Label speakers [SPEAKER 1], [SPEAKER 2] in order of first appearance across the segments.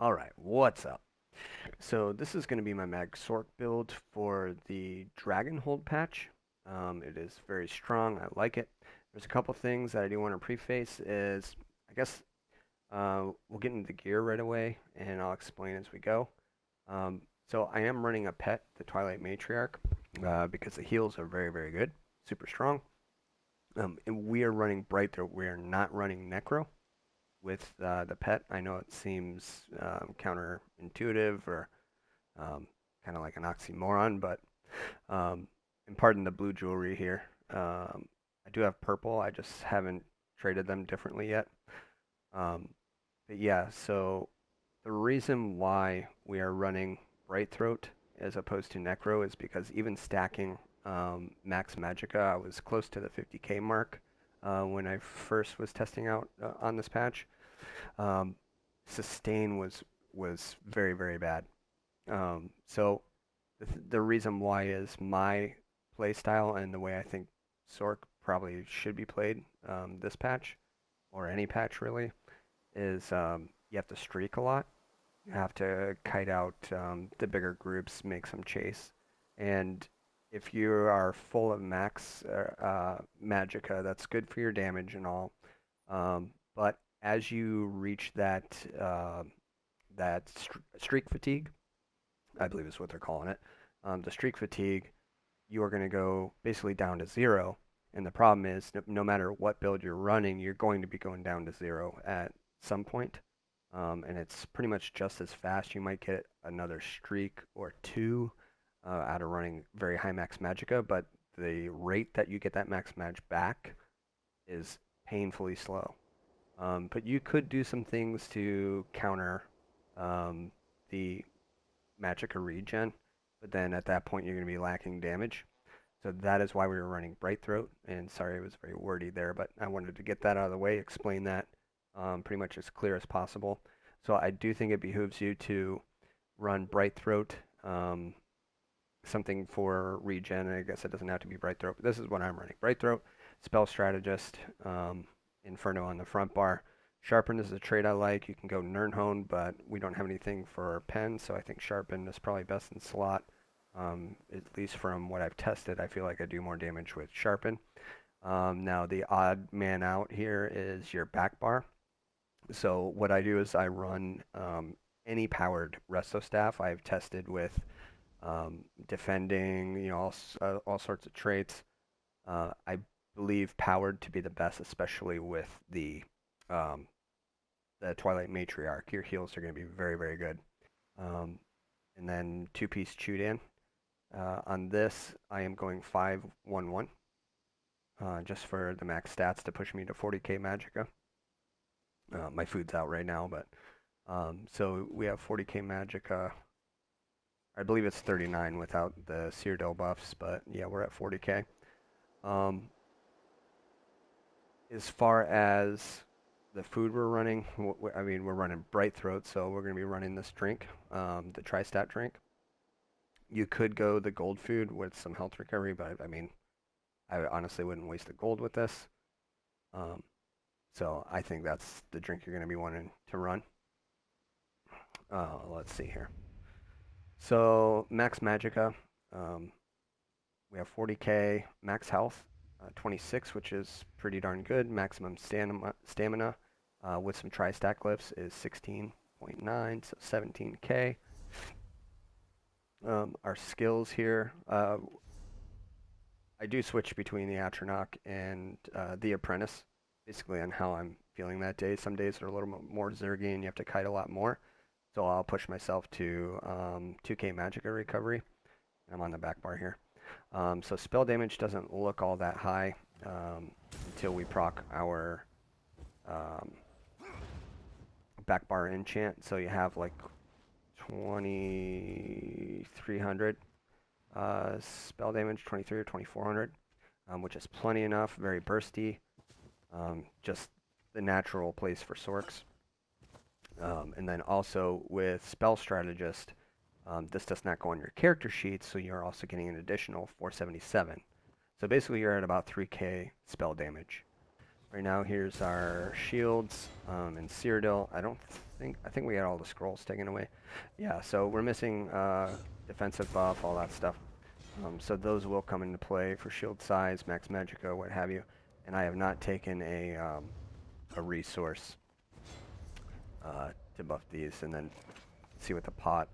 [SPEAKER 1] Alright, what's up? So this is going to be my Mag Sorc build for the Dragonhold patch. It is very strong, I like it. There's a couple things that I do want to preface is, I guess we'll get into the gear right away and I'll explain as we go. So I am running a pet, the Twilight Matriarch, because the heals are very, very good, super strong. And we are running Bright Throat, we are not running Necro with the pet. I know it seems counterintuitive or kind of like an oxymoron, but and pardon the blue jewelry here. I do have purple. I just haven't traded them differently yet. Um, but yeah, so the reason why we are running Bright Throat as opposed to Necro is because even stacking Max Magicka, I was close to the 50k mark when I first was testing out on this patch. Um, sustain was very very bad. So the reason why is my play style and the way I think Sorc probably should be played this patch or any patch really is you have to streak a lot. You have to kite out the bigger groups, make some chase, and if you are full of max magicka, that's good for your damage and all. But as you reach that streak fatigue, I believe is what they're calling it, the streak fatigue, you are going to go basically down to zero. And the problem is, no matter what build you're running, you're going to be going down to zero at some point. And it's pretty much just as fast. You might get another streak or two out of running very high max magicka, but the rate that you get that max mag back is painfully slow. But you could do some things to counter the Magicka regen, but then at that point you're going to be lacking damage. So that is why we were running Bright Throat, and sorry it was very wordy there, but I wanted to get that out of the way, explain that pretty much as clear as possible. So I do think it behooves you to run Bright Throat, something for regen. I guess it doesn't have to be Bright Throat, but this is what I'm running. Bright Throat, Spell Strategist, Inferno on the front bar. Sharpen is a trait I like. You can go Nirnhone, but we don't have anything for pen, so I think Sharpen is probably best in slot. At least from what I've tested, I feel like I do more damage with Sharpen. Now the odd man out here is your back bar. So what I do is I run any powered Resto Staff. I've tested with defending, all sorts of traits. I believe powered to be the best, especially with um, the Twilight Matriarch. Your heals are going to be very, very good. Um, and then two-piece Chudan. On this, I am going 5-1-1, just for the max stats to push me to 40k Magicka. My food's out right now, but so we have 40k Magicka. I believe it's 39 without the Cyrodiil buffs, but yeah, we're at 40k. Um, as far as the food we're running, I mean, we're running Bright Throat, so we're going to be running this drink, the Tri-Stat drink. You could go the gold food with some health recovery, but I mean, I honestly wouldn't waste the gold with this. Um, so I think that's the drink you're going to be wanting to run. Let's see here. So max magicka, um, we have 40k max health, 26, which is pretty darn good. Maximum stamina with some tri-stack glyphs is 16.9, so 17k. Our skills here, I do switch between the Atronach and the Apprentice, basically on how I'm feeling that day. Some days are a little more zergy and you have to kite a lot more. So I'll push myself to 2k Magicka recovery. I'm on the back bar here. So spell damage doesn't look all that high until we proc our back bar enchant. So you have like 2300 spell damage, 23 or 2400, which is plenty enough, very bursty, just the natural place for Sorcs. And then also with Spell Strategist, this does not go on your character sheet, so you're also getting an additional 477. So basically you're at about 3k spell damage. Right now here's our shields and Cyrodiil. I don't I think we had all the scrolls taken away. Yeah, so we're missing defensive buff, all that stuff. So those will come into play for shield size, max magicka, what have you. And I have not taken a resource to buff these, and then see what the pot.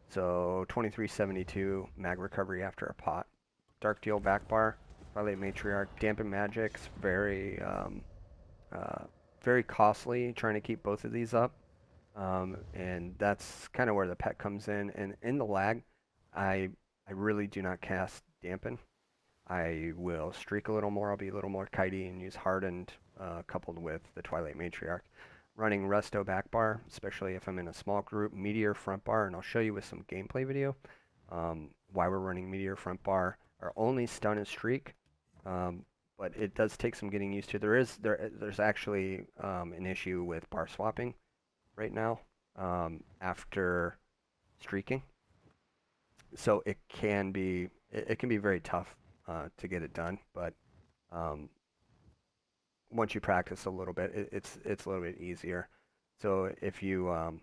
[SPEAKER 1] So 2372 mag recovery after a pot. Dark Deal back bar, Twilight Matriarch, Dampen Magic's very very costly trying to keep both of these up. And that's kind of where the pet comes in. And in the lag, I really do not cast Dampen. I will streak a little more. I'll be a little more kitey and use Hardened coupled with the Twilight Matriarch. Running Resto back bar, especially if I'm in a small group. Meteor front bar, and I'll show you with some gameplay video why we're running Meteor front bar. Our only stun is streak, but it does take some getting used to. There's actually an issue with bar swapping right now after streaking, so it can be very tough to get it done. But once you practice a little bit, it's a little bit easier. So if you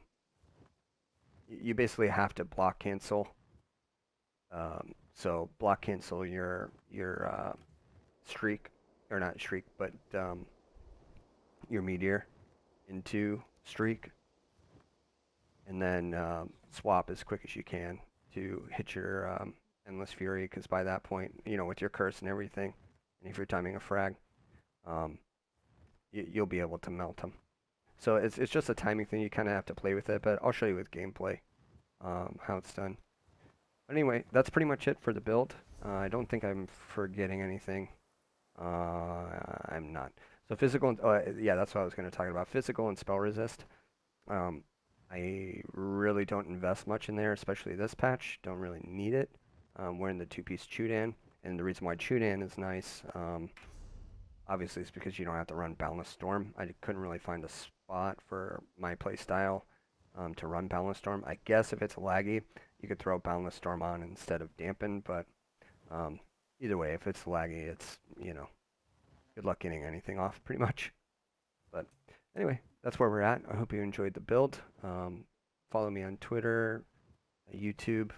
[SPEAKER 1] you basically have to block cancel. So block cancel your streak, or not streak, but your meteor into streak, and then swap as quick as you can to hit your endless fury, because by that point, you know, with your curse and everything, and if you're timing a frag, you'll be able to melt them. So it's just a timing thing. You kind of have to play with it, but I'll show you with gameplay how it's done. But anyway, that's pretty much it for the build. I don't think I'm forgetting anything. I'm not. So physical, and, yeah, that's what I was going to talk about. Physical and spell resist. I really don't invest much in there, especially this patch. Don't really need it. We're in the two-piece Chudan, and the reason why Chudan is nice, obviously, is because you don't have to run Boundless Storm. I couldn't really find a spot for my playstyle to run Boundless Storm. I guess if it's laggy, you could throw Boundless Storm on instead of Dampen, but either way, if it's laggy, it's, you know, good luck getting anything off, pretty much. But anyway, that's where we're at. I hope you enjoyed the build. Follow me on Twitter, YouTube.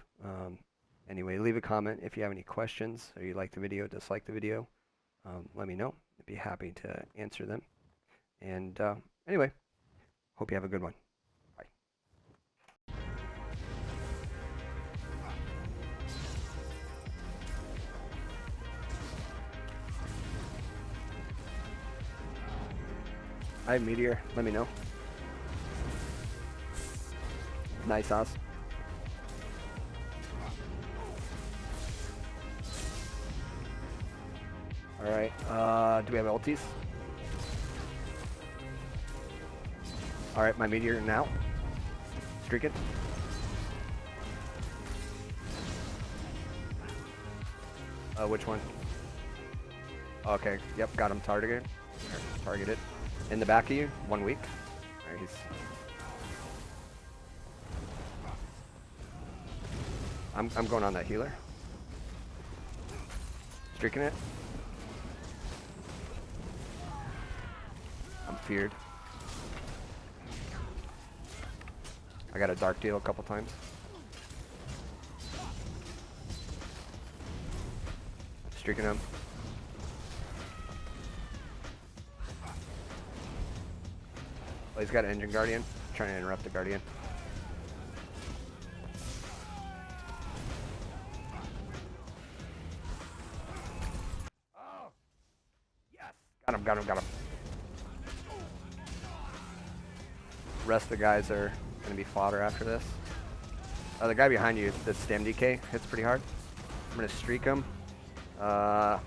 [SPEAKER 1] Anyway, leave a comment if you have any questions, or you like the video, dislike the video. Let me know. I'd be happy to answer them. And anyway, hope you have a good one. Bye. I have Meteor. Let me know. Nice sauce. Alright, do we have ultis? Alright, my Meteor now. Streak it. Which one? Okay, yep, got him targeted. Targeted. In the back of you, 1 week. Alright, he's... I'm going on that healer. Streaking it. I'm feared. I got a dark deal a couple times. Streaking him. Oh, he's got an engine guardian. Trying to interrupt the guardian. Oh! Yes! Got him, got him, got him. The rest of the guys are going to be fodder after this. The guy behind you, the stem DK, hits pretty hard. I'm going to streak him. I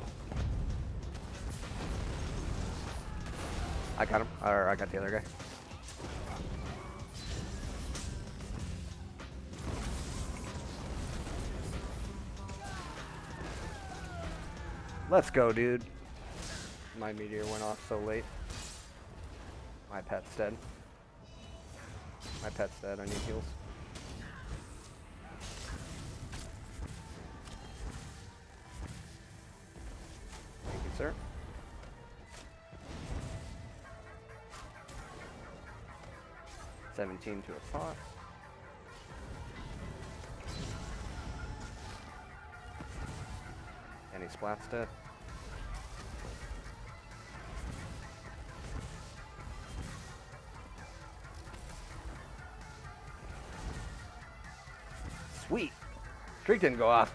[SPEAKER 1] got him. Or I got the other guy. Let's go, dude. My meteor went off so late. My pet's dead. My pet's dead. I need heals. Thank you, sir. 17 to a pot. And he splats dead. Sweet! Streak didn't go off.